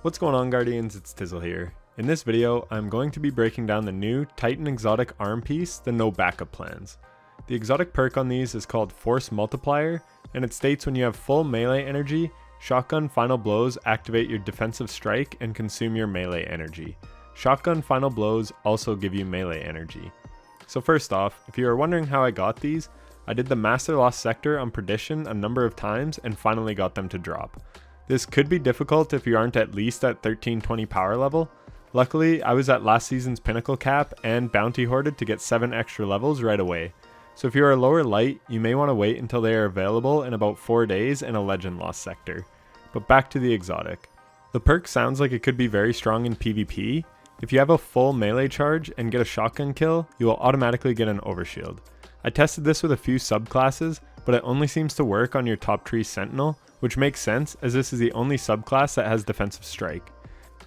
What's going on, Guardians? It's Tizzle here. In this video, I'm going to be breaking down the new Titan exotic arm piece, the No Backup plans. The exotic perk on these is called Force Multiplier, and it states when you have full melee energy, shotgun final blows activate your defensive strike and consume your melee energy. Shotgun final blows also give you melee energy. So first off, if you are wondering how I got these, I did the Master Lost Sector on Perdition a number of times and finally got them to drop. This could be difficult if you aren't at least at 1320 power level. Luckily, I was at last season's pinnacle cap and bounty hoarded to get 7 extra levels right away. So if you are lower light, you may want to wait until they are available in about 4 days in a Legend Lost Sector. But back to the exotic. The perk sounds like it could be very strong in PvP. If you have a full melee charge and get a shotgun kill, you will automatically get an overshield. I tested this with a few subclasses, but it only seems to work on your top tree sentinel, which makes sense as this is the only subclass that has defensive strike.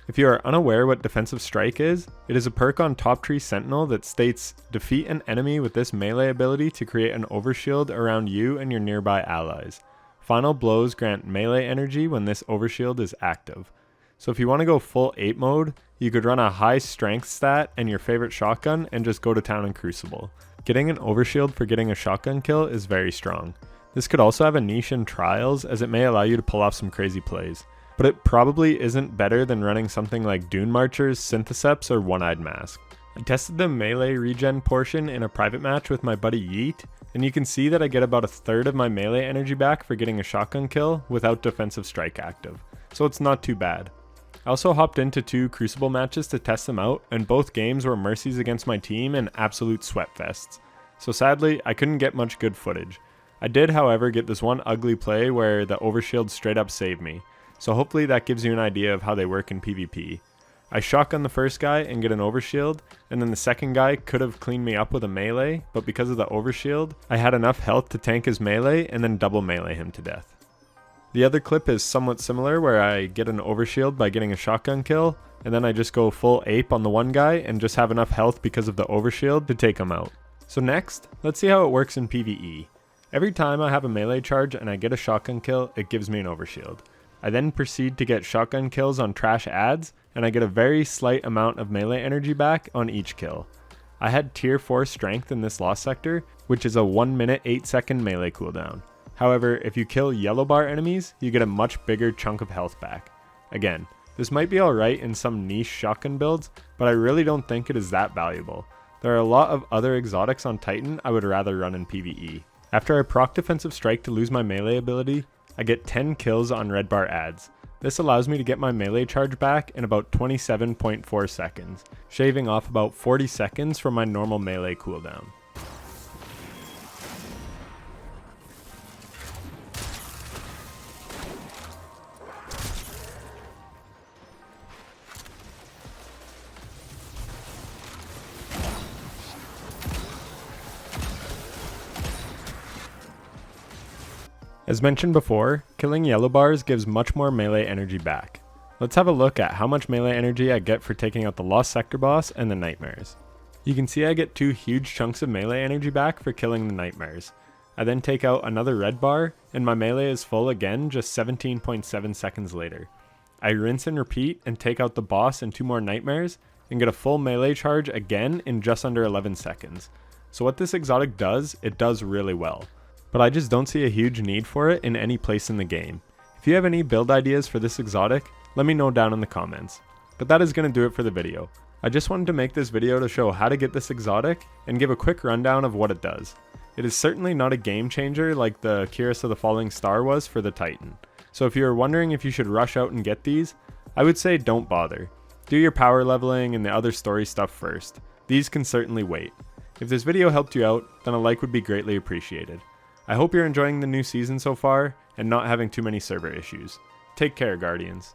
If you are unaware what defensive strike is, it is a perk on top tree sentinel that states defeat an enemy with this melee ability to create an overshield around you and your nearby allies. Final blows grant melee energy when this overshield is active. So if you want to go full 8 mode, you could run a high strength stat and your favorite shotgun and just go to town in Crucible. Getting an overshield for getting a shotgun kill is very strong. This could also have a niche in trials as it may allow you to pull off some crazy plays, but it probably isn't better than running something like Dune Marchers, Syntheseps, or One-Eyed Mask. I tested the melee regen portion in a private match with my buddy Yeet, and you can see that I get about a third of my melee energy back for getting a shotgun kill without defensive strike active, so it's not too bad. I also hopped into 2 Crucible matches to test them out, and both games were mercies against my team and absolute sweatfests, so sadly I couldn't get much good footage. I did, however, get this one ugly play where the overshield straight up saved me, so hopefully that gives you an idea of how they work in PvP. I shotgun the first guy and get an overshield, and then the second guy could have cleaned me up with a melee, but because of the overshield, I had enough health to tank his melee and then double melee him to death. The other clip is somewhat similar where I get an overshield by getting a shotgun kill, and then I just go full ape on the one guy and just have enough health because of the overshield to take him out. So next, let's see how it works in PvE. Every time I have a melee charge and I get a shotgun kill, it gives me an overshield. I then proceed to get shotgun kills on trash ads, and I get a very slight amount of melee energy back on each kill. I had tier 4 strength in this Lost Sector, which is a 1 minute 8 second melee cooldown. However, if you kill yellow bar enemies, you get a much bigger chunk of health back. Again, this might be alright in some niche shotgun builds, but I really don't think it is that valuable. There are a lot of other exotics on Titan I would rather run in PvE. After I proc defensive strike to lose my melee ability, I get 10 kills on red bar ads. This allows me to get my melee charge back in about 27.4 seconds, shaving off about 40 seconds from my normal melee cooldown. As mentioned before, killing yellow bars gives much more melee energy back. Let's have a look at how much melee energy I get for taking out the Lost Sector boss and the Nightmares. You can see I get 2 huge chunks of melee energy back for killing the Nightmares. I then take out another red bar, and my melee is full again just 17.7 seconds later. I rinse and repeat and take out the boss and 2 more Nightmares, and get a full melee charge again in just under 11 seconds. So what this exotic does, it does really well. But I just don't see a huge need for it in any place in the game. If you have any build ideas for this exotic, let me know down in the comments. But that is going to do it for the video. I just wanted to make this video to show how to get this exotic and give a quick rundown of what it does. It is certainly not a game changer like the Cuirass of the Falling Star was for the Titan. So if you are wondering if you should rush out and get these, I would say don't bother. Do your power leveling and the other story stuff first. These can certainly wait. If this video helped you out, then a like would be greatly appreciated. I hope you're enjoying the new season so far and not having too many server issues. Take care, Guardians.